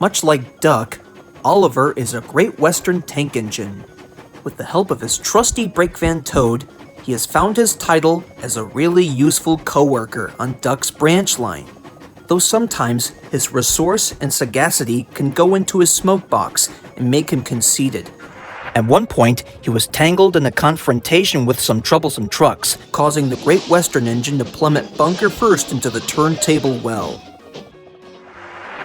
Much like Duck, Oliver is a Great Western tank engine. With the help of his trusty brake van Toad, he has found his title as a really useful co-worker on Duck's branch line. Though sometimes his resource and sagacity can go into his smoke box and make him conceited. At one point, he was tangled in a confrontation with some troublesome trucks, causing the Great Western engine to plummet bunker first into the turntable well.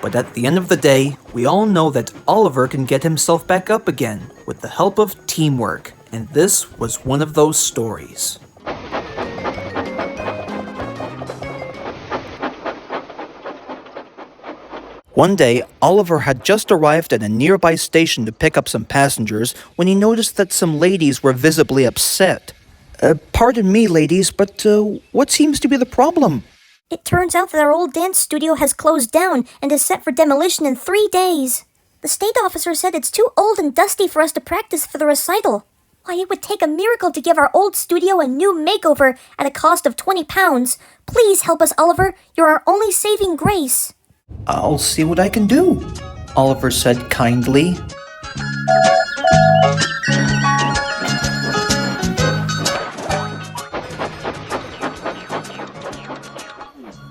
But at the end of the day, we all know that Oliver can get himself back up again with the help of teamwork, and this was one of those stories. One day, Oliver had just arrived at a nearby station to pick up some passengers when he noticed that some ladies were visibly upset. Pardon me, ladies, but what seems to be the problem? It turns out that our old dance studio has closed down and is set for demolition in 3 days. The state officer said it's too old and dusty for us to practice for the recital. Why, it would take a miracle to give our old studio a new makeover at a cost of £20. Please help us, Oliver. You're our only saving grace. I'll see what I can do, Oliver said kindly.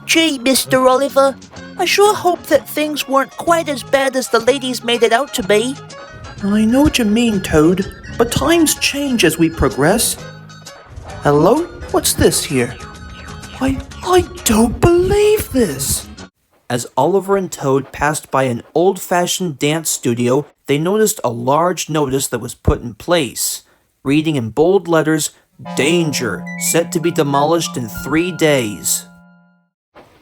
Gee, Mr. Oliver, I sure hope that things weren't quite as bad as the ladies made it out to be. I know what you mean, Toad, but times change as we progress. Hello? What's this here? I don't believe this! As Oliver and Toad passed by an old-fashioned dance studio, they noticed a large notice that was put in place, reading in bold letters, "Danger, set to be demolished in 3 days."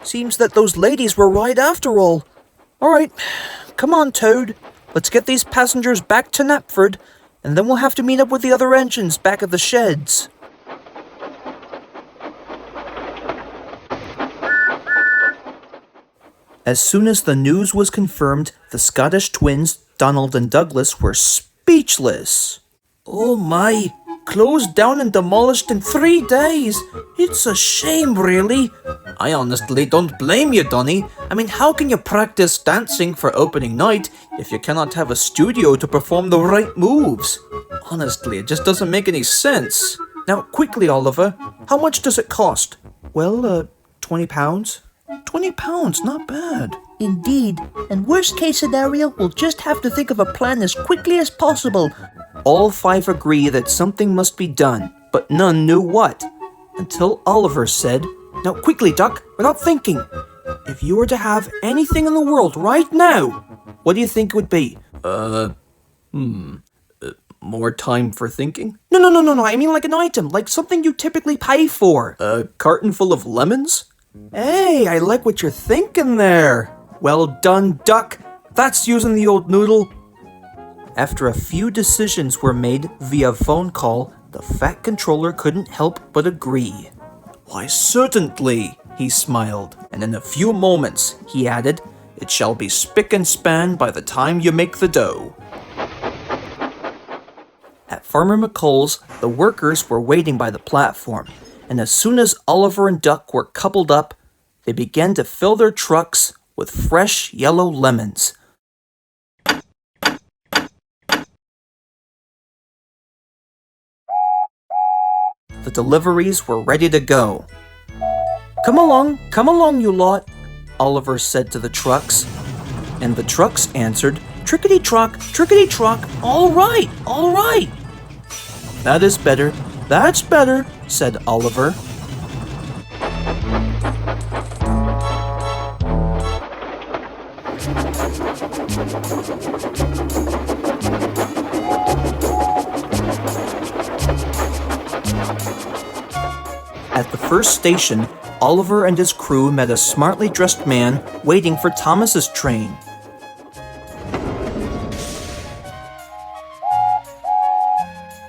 Seems that those ladies were right after all. Alright, come on, Toad. Let's get these passengers back to Knapford, and then we'll have to meet up with the other engines back at the sheds. As soon as the news was confirmed, the Scottish twins, Donald and Douglas, were speechless. Oh my, closed down and demolished in 3 days. It's a shame, really. I honestly don't blame you, Donny. I mean, how can you practice dancing for opening night if you cannot have a studio to perform the right moves? Honestly, it just doesn't make any sense. Now, quickly, Oliver, how much does it cost? Well, £20? £20, not bad. Indeed, and worst case scenario, we'll just have to think of a plan as quickly as possible. All 5 agree that something must be done, but none knew what. Until Oliver said, "Now quickly, Duck, without thinking. If you were to have anything in the world right now, what do you think it would be?" More time for thinking? No, I mean like an item, like something you typically pay for. A carton full of lemons? Hey, I like what you're thinking there. Well done, Duck. That's using the old noodle. After a few decisions were made via phone call, the Fat Controller couldn't help but agree. Why, certainly, he smiled, and in a few moments, he added, "It shall be spick and span by the time you make the dough." At Farmer McColl's, the workers were waiting by the platform, and as soon as Oliver and Duck were coupled up, they began to fill their trucks with fresh yellow lemons. The deliveries were ready to go. Come along, you lot," Oliver said to the trucks. And the trucks answered, "Trickety-trock, all right. That is better, that's better," said Oliver. At the first station, Oliver and his crew met a smartly dressed man waiting for Thomas's train.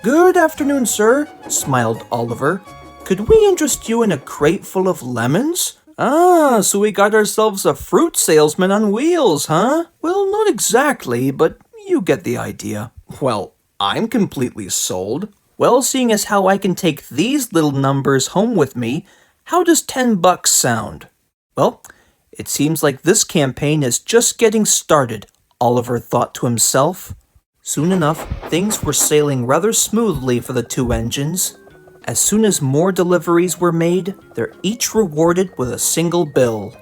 "Good afternoon, sir," smiled Oliver. "Could we interest you in a crate full of lemons?" "Ah, so we got ourselves a fruit salesman on wheels, huh?" "Well, not exactly, but you get the idea." "Well, I'm completely sold." "Well, seeing as how I can take these little numbers home with me, how does $10 sound?" "Well, it seems like this campaign is just getting started. Oliver thought to himself. Soon enough, things were sailing rather smoothly for the two engines. As soon as more deliveries were made, they're each rewarded with a single bill.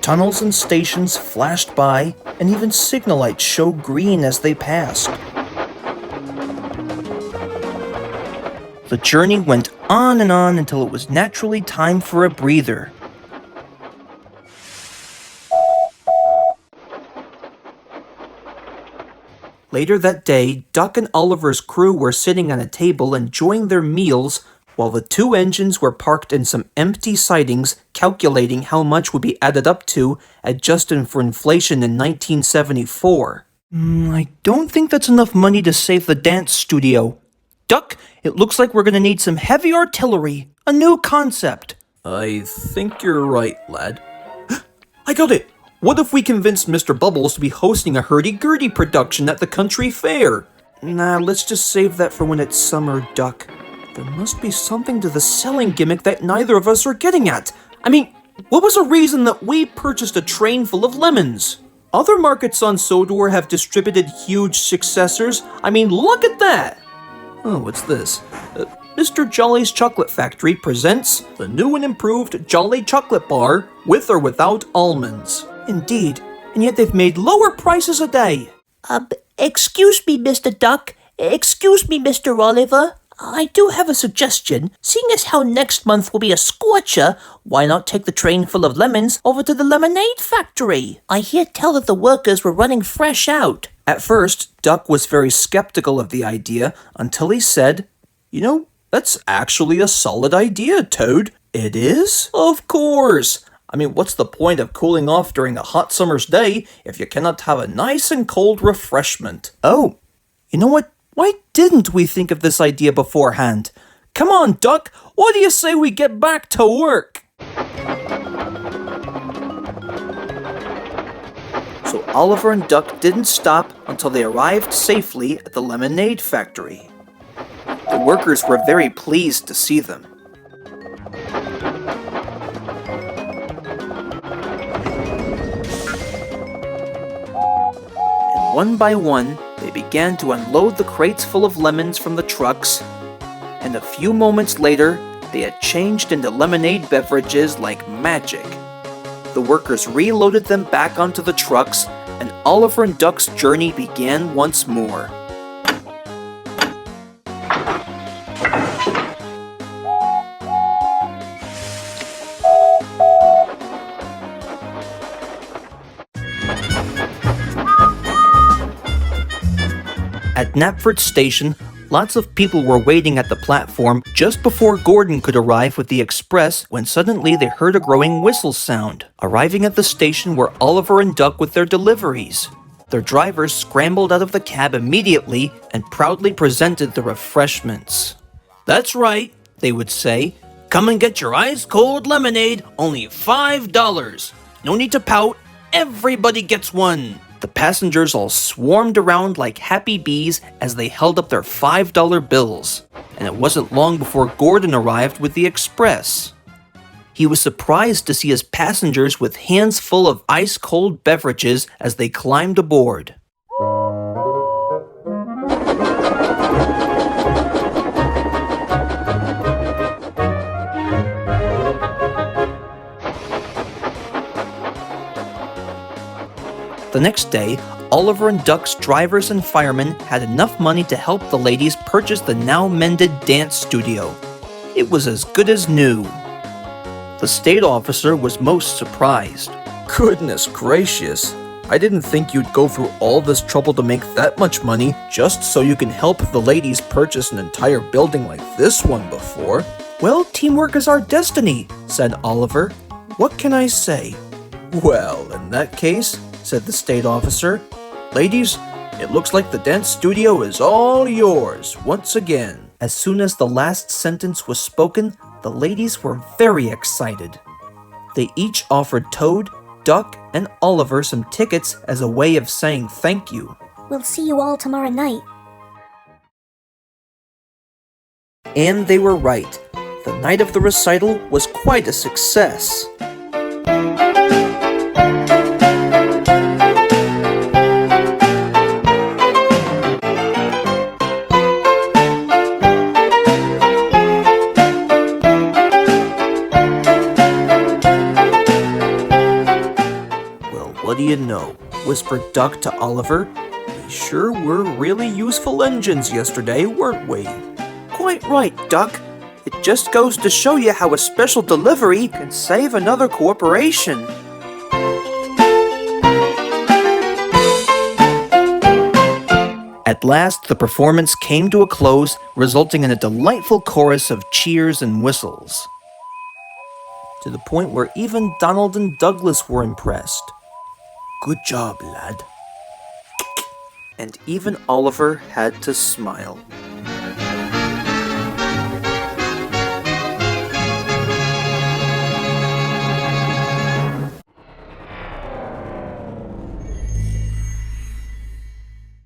Tunnels and stations flashed by, and even signal lights showed green as they passed. The journey went on and on until it was naturally time for a breather. Later that day, Duck and Oliver's crew were sitting on a table enjoying their meals while the two engines were parked in some empty sidings, calculating how much would be added up to, adjusted for inflation in 1974. I don't think that's enough money to save the dance studio. Duck, it looks like we're going to need some heavy artillery, a new concept. I think you're right, lad. I got it! What if we convinced Mr. Bubbles to be hosting a hurdy-gurdy production at the country fair? Nah, let's just save that for when it's summer, Duck. There must be something to the selling gimmick that neither of us are getting at. I mean, what was the reason that we purchased a train full of lemons? Other markets on Sodor have distributed huge successors. I mean, look at that! Oh, what's this? Mr. Jolly's Chocolate Factory presents the new and improved Jolly Chocolate Bar, with or without almonds. Indeed, and yet they've made lower prices a day. Excuse me, Mr. Duck. Excuse me, Mr. Oliver. I do have a suggestion. Seeing as how next month will be a scorcher, why not take the train full of lemons over to the lemonade factory? I hear tell that the workers were running fresh out. At first, Duck was very skeptical of the idea until he said, "You know, that's actually a solid idea, Toad." It is? Of course. I mean, what's the point of cooling off during a hot summer's day if you cannot have a nice and cold refreshment? Oh, you know what? Why didn't we think of this idea beforehand? Come on, Duck, what do you say we get back to work? So Oliver and Duck didn't stop until they arrived safely at the lemonade factory. The workers were very pleased to see them. And one by one, they began to unload the crates full of lemons from the trucks, and a few moments later, they had changed into lemonade beverages like magic. The workers reloaded them back onto the trucks, and Oliver and Duck's journey began once more. At Knapford Station, lots of people were waiting at the platform just before Gordon could arrive with the express when suddenly they heard a growing whistle sound. Arriving at the station were Oliver and Duck with their deliveries. Their drivers scrambled out of the cab immediately and proudly presented the refreshments. "That's right," they would say. "Come and get your ice-cold lemonade, only $5. No need to pout, everybody gets one." The passengers all swarmed around like happy bees as they held up their $5 bills, and it wasn't long before Gordon arrived with the express. He was surprised to see his passengers with hands full of ice-cold beverages as they climbed aboard. The next day, Oliver and Duck's drivers and firemen had enough money to help the ladies purchase the now-mended dance studio. It was as good as new. The state officer was most surprised. "Goodness gracious, I didn't think you'd go through all this trouble to make that much money just so you can help the ladies purchase an entire building like this one before." "Well, teamwork is our destiny," said Oliver. "What can I say?" "Well, in that case," said the state officer, "ladies, it looks like the dance studio is all yours once again." As soon as the last sentence was spoken, the ladies were very excited. They each offered Toad, Duck, and Oliver some tickets as a way of saying thank you. We'll see you all tomorrow night. And they were right. The night of the recital was quite a success. Well, what do you know? Whispered Duck to Oliver. We sure were really useful engines yesterday, weren't we? Quite right, Duck. It just goes to show you how a special delivery can save another corporation. At last, the performance came to a close, resulting in a delightful chorus of cheers and whistles. To the point where even Donald and Douglas were impressed. Good job, lad. And even Oliver had to smile.